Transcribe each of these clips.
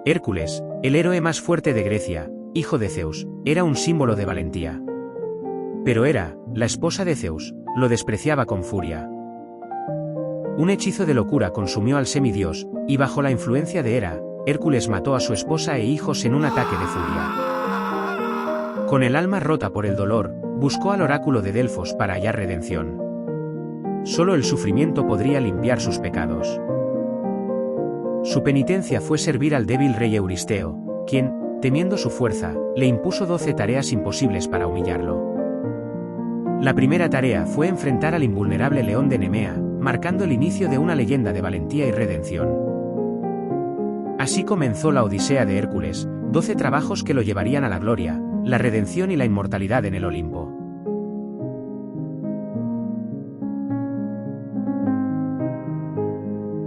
Hércules, el héroe más fuerte de Grecia, hijo de Zeus, era un símbolo de valentía. Pero Hera, la esposa de Zeus, lo despreciaba con furia. Un hechizo de locura consumió al semidios, y bajo la influencia de Hera, Hércules mató a su esposa e hijos en un ataque de furia. Con el alma rota por el dolor, buscó al oráculo de Delfos para hallar redención. Solo el sufrimiento podría limpiar sus pecados. Su penitencia fue servir al débil rey Euristeo, quien, temiendo su fuerza, le impuso 12 tareas imposibles para humillarlo. La primera tarea fue enfrentar al invulnerable león de Nemea, marcando el inicio de una leyenda de valentía y redención. Así comenzó la Odisea de Hércules, 12 trabajos que lo llevarían a la gloria, la redención y la inmortalidad en el Olimpo.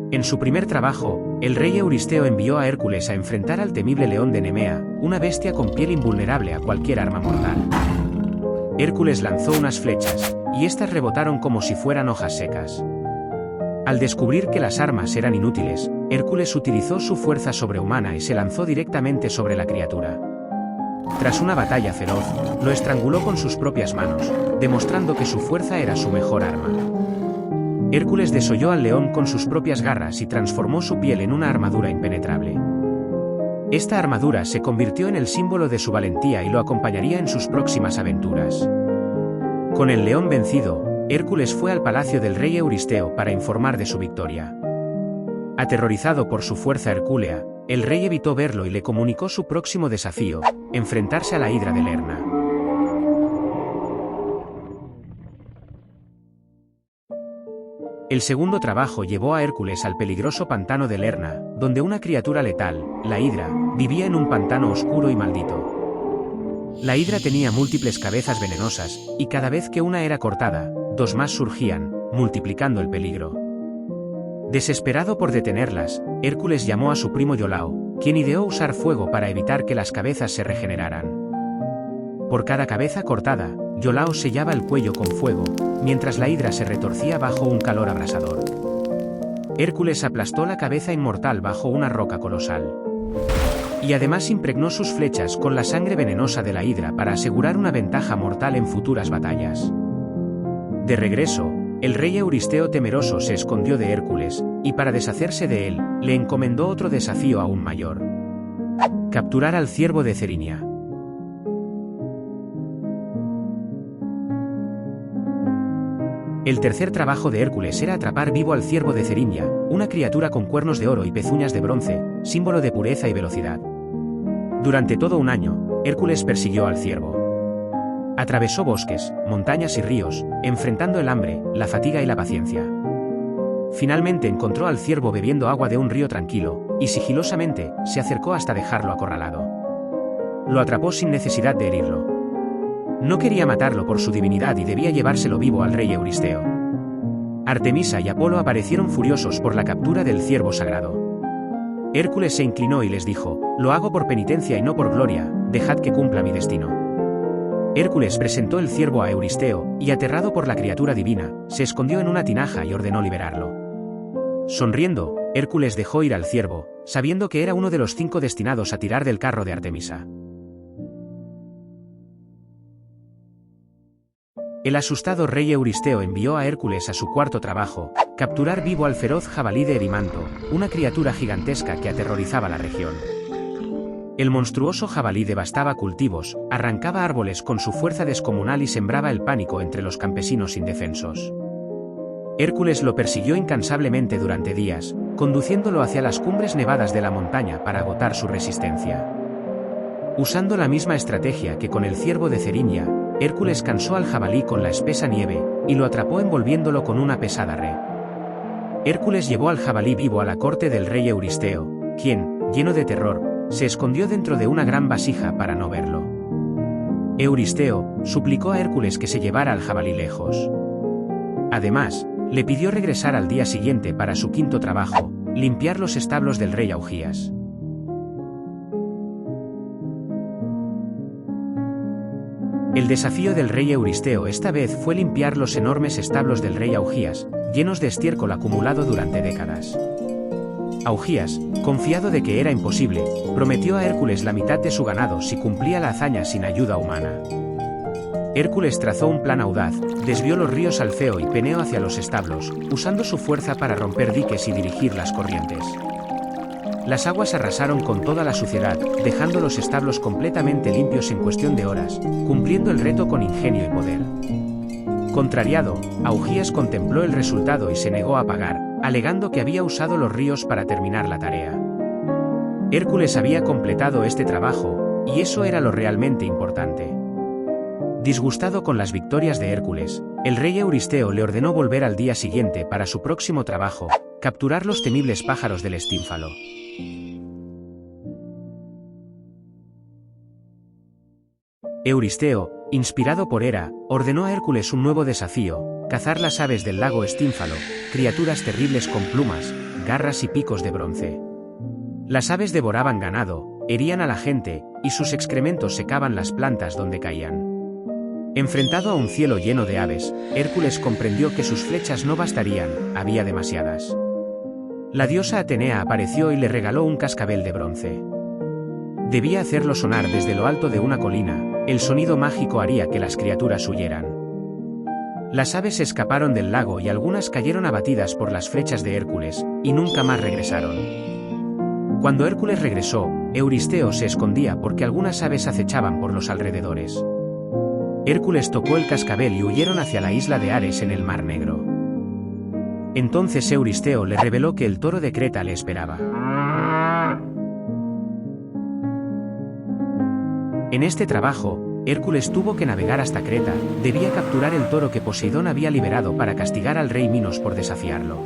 En su primer trabajo, el rey Euristeo envió a Hércules a enfrentar al temible león de Nemea, una bestia con piel invulnerable a cualquier arma mortal. Hércules lanzó unas flechas, y éstas rebotaron como si fueran hojas secas. Al descubrir que las armas eran inútiles, Hércules utilizó su fuerza sobrehumana y se lanzó directamente sobre la criatura. Tras una batalla feroz, lo estranguló con sus propias manos, demostrando que su fuerza era su mejor arma. Hércules desolló al león con sus propias garras y transformó su piel en una armadura impenetrable. Esta armadura se convirtió en el símbolo de su valentía y lo acompañaría en sus próximas aventuras. Con el león vencido, Hércules fue al palacio del rey Euristeo para informar de su victoria. Aterrorizado por su fuerza hercúlea, el rey evitó verlo y le comunicó su próximo desafío, enfrentarse a la hidra de Lerna. El segundo trabajo llevó a Hércules al peligroso pantano de Lerna, donde una criatura letal, la hidra, vivía en un pantano oscuro y maldito. La hidra tenía múltiples cabezas venenosas, y cada vez que una era cortada, 2 más surgían, multiplicando el peligro. Desesperado por detenerlas, Hércules llamó a su primo Iolao, quien ideó usar fuego para evitar que las cabezas se regeneraran. Por cada cabeza cortada, Iolao sellaba el cuello con fuego, mientras la hidra se retorcía bajo un calor abrasador. Hércules aplastó la cabeza inmortal bajo una roca colosal. Y además impregnó sus flechas con la sangre venenosa de la hidra para asegurar una ventaja mortal en futuras batallas. De regreso, el rey Euristeo temeroso se escondió de Hércules, y para deshacerse de él, le encomendó otro desafío aún mayor: capturar al ciervo de Cerinia. El tercer trabajo de Hércules era atrapar vivo al ciervo de Cerinia, una criatura con cuernos de oro y pezuñas de bronce, símbolo de pureza y velocidad. Durante todo un año, Hércules persiguió al ciervo. Atravesó bosques, montañas y ríos, enfrentando el hambre, la fatiga y la paciencia. Finalmente encontró al ciervo bebiendo agua de un río tranquilo, y sigilosamente, se acercó hasta dejarlo acorralado. Lo atrapó sin necesidad de herirlo. No quería matarlo por su divinidad y debía llevárselo vivo al rey Euristeo. Artemisa y Apolo aparecieron furiosos por la captura del ciervo sagrado. Hércules se inclinó y les dijo: «Lo hago por penitencia y no por gloria, dejad que cumpla mi destino». Hércules presentó el ciervo a Euristeo, y aterrado por la criatura divina, se escondió en una tinaja y ordenó liberarlo. Sonriendo, Hércules dejó ir al ciervo, sabiendo que era uno de los 5 destinados a tirar del carro de Artemisa. El asustado rey Euristeo envió a Hércules a su cuarto trabajo, capturar vivo al feroz jabalí de Erimanto, una criatura gigantesca que aterrorizaba la región. El monstruoso jabalí devastaba cultivos, arrancaba árboles con su fuerza descomunal y sembraba el pánico entre los campesinos indefensos. Hércules lo persiguió incansablemente durante días, conduciéndolo hacia las cumbres nevadas de la montaña para agotar su resistencia. Usando la misma estrategia que con el ciervo de Cerinia, Hércules cansó al jabalí con la espesa nieve, y lo atrapó envolviéndolo con una pesada red. Hércules llevó al jabalí vivo a la corte del rey Euristeo, quien, lleno de terror, se escondió dentro de una gran vasija para no verlo. Euristeo suplicó a Hércules que se llevara al jabalí lejos. Además, le pidió regresar al día siguiente para su quinto trabajo, limpiar los establos del rey Augías. El desafío del rey Euristeo esta vez fue limpiar los enormes establos del rey Augías, llenos de estiércol acumulado durante décadas. Augías, confiado de que era imposible, prometió a Hércules la mitad de su ganado si cumplía la hazaña sin ayuda humana. Hércules trazó un plan audaz, desvió los ríos Alceo y Peneo hacia los establos, usando su fuerza para romper diques y dirigir las corrientes. Las aguas arrasaron con toda la suciedad, dejando los establos completamente limpios en cuestión de horas, cumpliendo el reto con ingenio y poder. Contrariado, Augías contempló el resultado y se negó a pagar, alegando que había usado los ríos para terminar la tarea. Hércules había completado este trabajo, y eso era lo realmente importante. Disgustado con las victorias de Hércules, el rey Euristeo le ordenó volver al día siguiente para su próximo trabajo, capturar los temibles pájaros del estínfalo. Euristeo, inspirado por Hera, ordenó a Hércules un nuevo desafío: cazar las aves del lago Estínfalo, criaturas terribles con plumas, garras y picos de bronce. Las aves devoraban ganado, herían a la gente, y sus excrementos secaban las plantas donde caían. Enfrentado a un cielo lleno de aves, Hércules comprendió que sus flechas no bastarían, había demasiadas. La diosa Atenea apareció y le regaló un cascabel de bronce. Debía hacerlo sonar desde lo alto de una colina, el sonido mágico haría que las criaturas huyeran. Las aves escaparon del lago y algunas cayeron abatidas por las flechas de Hércules, y nunca más regresaron. Cuando Hércules regresó, Euristeo se escondía porque algunas aves acechaban por los alrededores. Hércules tocó el cascabel y huyeron hacia la isla de Ares en el Mar Negro. Entonces Euristeo le reveló que el toro de Creta le esperaba. En este trabajo, Hércules tuvo que navegar hasta Creta, debía capturar el toro que Poseidón había liberado para castigar al rey Minos por desafiarlo.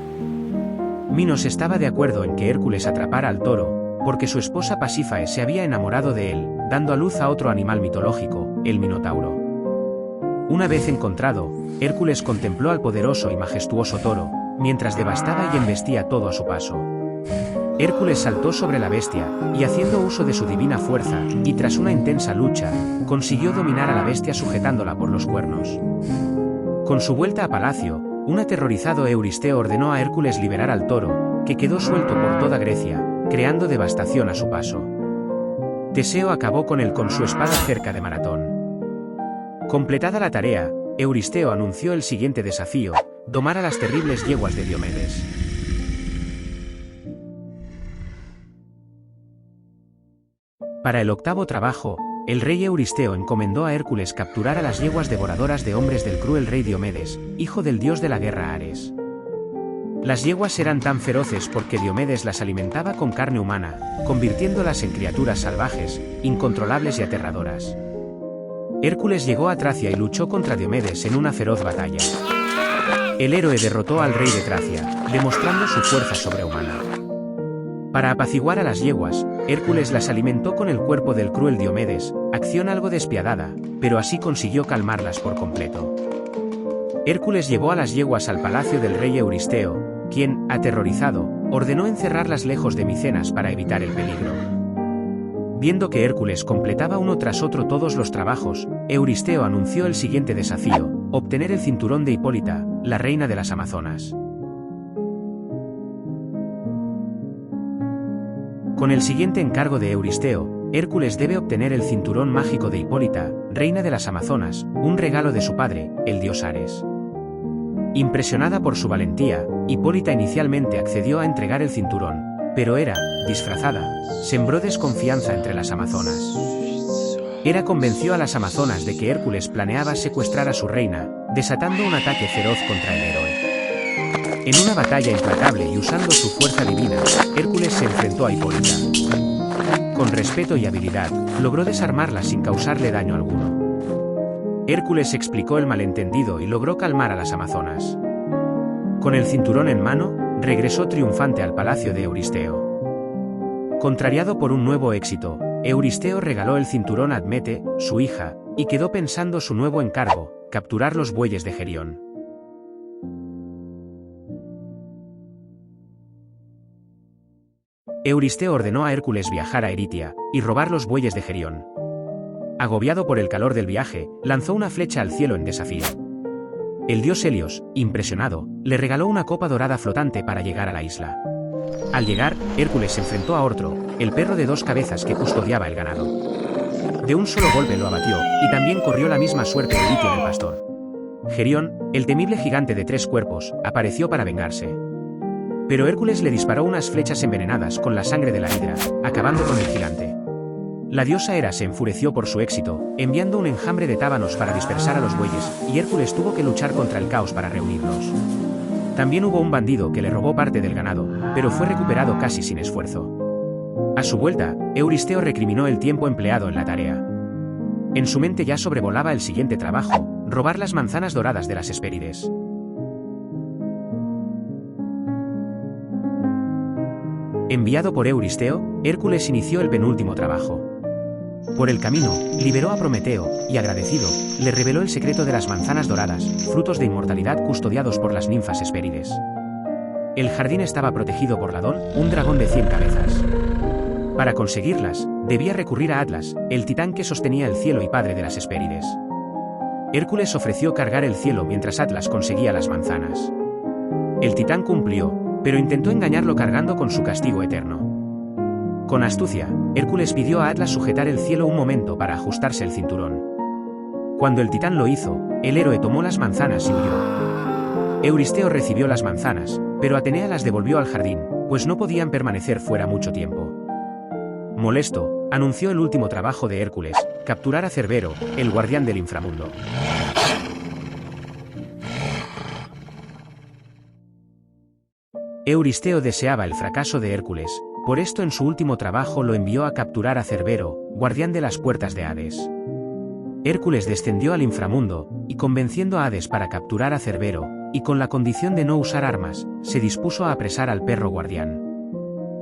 Minos estaba de acuerdo en que Hércules atrapara al toro, porque su esposa Pasífae se había enamorado de él, dando a luz a otro animal mitológico, el Minotauro. Una vez encontrado, Hércules contempló al poderoso y majestuoso toro, mientras devastaba y embestía todo a su paso. Hércules saltó sobre la bestia, y haciendo uso de su divina fuerza, y tras una intensa lucha, consiguió dominar a la bestia sujetándola por los cuernos. Con su vuelta a palacio, un aterrorizado Euristeo ordenó a Hércules liberar al toro, que quedó suelto por toda Grecia, creando devastación a su paso. Teseo acabó con él con su espada cerca de Maratón. Completada la tarea, Euristeo anunció el siguiente desafío: domar a las terribles yeguas de Diomedes. Para el octavo trabajo, el rey Euristeo encomendó a Hércules capturar a las yeguas devoradoras de hombres del cruel rey Diomedes, hijo del dios de la guerra Ares. Las yeguas eran tan feroces porque Diomedes las alimentaba con carne humana, convirtiéndolas en criaturas salvajes, incontrolables y aterradoras. Hércules llegó a Tracia y luchó contra Diomedes en una feroz batalla. El héroe derrotó al rey de Tracia, demostrando su fuerza sobrehumana. Para apaciguar a las yeguas, Hércules las alimentó con el cuerpo del cruel Diomedes, acción algo despiadada, pero así consiguió calmarlas por completo. Hércules llevó a las yeguas al palacio del rey Euristeo, quien, aterrorizado, ordenó encerrarlas lejos de Micenas para evitar el peligro. Viendo que Hércules completaba uno tras otro todos los trabajos, Euristeo anunció el siguiente desafío: obtener el cinturón de Hipólita, la reina de las Amazonas. Con el siguiente encargo de Euristeo, Hércules debe obtener el cinturón mágico de Hipólita, reina de las Amazonas, un regalo de su padre, el dios Ares. Impresionada por su valentía, Hipólita inicialmente accedió a entregar el cinturón, pero Hera, disfrazada, sembró desconfianza entre las amazonas. Hera convenció a las amazonas de que Hércules planeaba secuestrar a su reina, desatando un ataque feroz contra el héroe. En una batalla implacable y usando su fuerza divina, Hércules se enfrentó a Hipólita. Con respeto y habilidad, logró desarmarla sin causarle daño alguno. Hércules explicó el malentendido y logró calmar a las amazonas. Con el cinturón en mano, regresó triunfante al palacio de Euristeo. Contrariado por un nuevo éxito, Euristeo regaló el cinturón a Admete, su hija, y quedó pensando su nuevo encargo: capturar los bueyes de Gerión. Euristeo ordenó a Hércules viajar a Eritia y robar los bueyes de Gerión. Agobiado por el calor del viaje, lanzó una flecha al cielo en desafío. El dios Helios, impresionado, le regaló una copa dorada flotante para llegar a la isla. Al llegar, Hércules se enfrentó a Ortro, el perro de 2 cabezas que custodiaba el ganado. De un solo golpe lo abatió, y también corrió la misma suerte de Litio el pastor. Gerión, el temible gigante de 3 cuerpos, apareció para vengarse. Pero Hércules le disparó unas flechas envenenadas con la sangre de la hidra, acabando con el gigante. La diosa Hera se enfureció por su éxito, enviando un enjambre de tábanos para dispersar a los bueyes, y Hércules tuvo que luchar contra el caos para reunirlos. También hubo un bandido que le robó parte del ganado, pero fue recuperado casi sin esfuerzo. A su vuelta, Euristeo recriminó el tiempo empleado en la tarea. En su mente ya sobrevolaba el siguiente trabajo: robar las manzanas doradas de las Hespérides. Enviado por Euristeo, Hércules inició el penúltimo trabajo. Por el camino, liberó a Prometeo, y agradecido, le reveló el secreto de las manzanas doradas, frutos de inmortalidad custodiados por las ninfas Hespérides. El jardín estaba protegido por Ladón, un dragón de 100 cabezas. Para conseguirlas, debía recurrir a Atlas, el titán que sostenía el cielo y padre de las Hespérides. Hércules ofreció cargar el cielo mientras Atlas conseguía las manzanas. El titán cumplió, pero intentó engañarlo cargando con su castigo eterno. Con astucia, Hércules pidió a Atlas sujetar el cielo un momento para ajustarse el cinturón. Cuando el titán lo hizo, el héroe tomó las manzanas y huyó. Euristeo recibió las manzanas, pero Atenea las devolvió al jardín, pues no podían permanecer fuera mucho tiempo. Molesto, anunció el último trabajo de Hércules: capturar a Cerbero, el guardián del inframundo. Euristeo deseaba el fracaso de Hércules, por esto en su último trabajo lo envió a capturar a Cerbero, guardián de las puertas de Hades. Hércules descendió al inframundo, y convenciendo a Hades para capturar a Cerbero, y con la condición de no usar armas, se dispuso a apresar al perro guardián.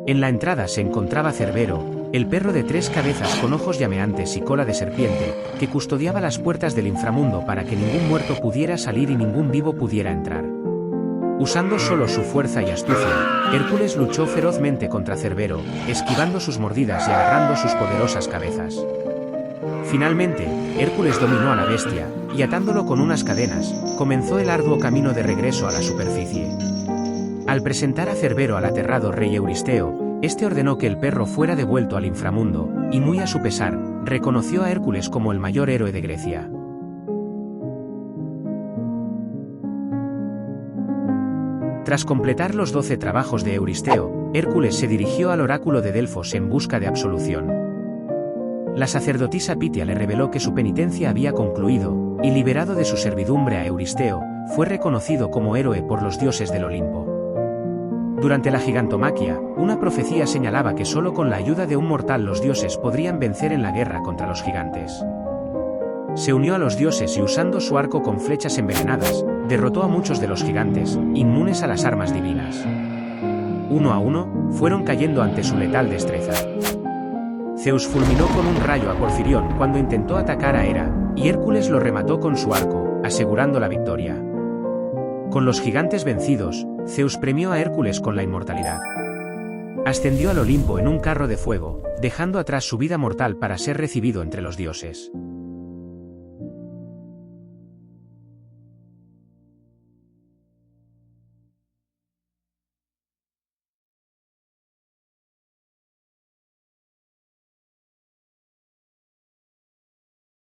En la entrada se encontraba Cerbero, el perro de 3 cabezas con ojos llameantes y cola de serpiente, que custodiaba las puertas del inframundo para que ningún muerto pudiera salir y ningún vivo pudiera entrar. Usando solo su fuerza y astucia, Hércules luchó ferozmente contra Cerbero, esquivando sus mordidas y agarrando sus poderosas cabezas. Finalmente, Hércules dominó a la bestia, y atándolo con unas cadenas, comenzó el arduo camino de regreso a la superficie. Al presentar a Cerbero al aterrado rey Euristeo, este ordenó que el perro fuera devuelto al inframundo, y muy a su pesar, reconoció a Hércules como el mayor héroe de Grecia. Tras completar los 12 trabajos de Euristeo, Hércules se dirigió al oráculo de Delfos en busca de absolución. La sacerdotisa Pitia le reveló que su penitencia había concluido, y liberado de su servidumbre a Euristeo, fue reconocido como héroe por los dioses del Olimpo. Durante la gigantomaquia, una profecía señalaba que solo con la ayuda de un mortal los dioses podrían vencer en la guerra contra los gigantes. Se unió a los dioses y usando su arco con flechas envenenadas, derrotó a muchos de los gigantes, inmunes a las armas divinas. Uno a uno, fueron cayendo ante su letal destreza. Zeus fulminó con un rayo a Porfirión cuando intentó atacar a Hera, y Hércules lo remató con su arco, asegurando la victoria. Con los gigantes vencidos, Zeus premió a Hércules con la inmortalidad. Ascendió al Olimpo en un carro de fuego, dejando atrás su vida mortal para ser recibido entre los dioses.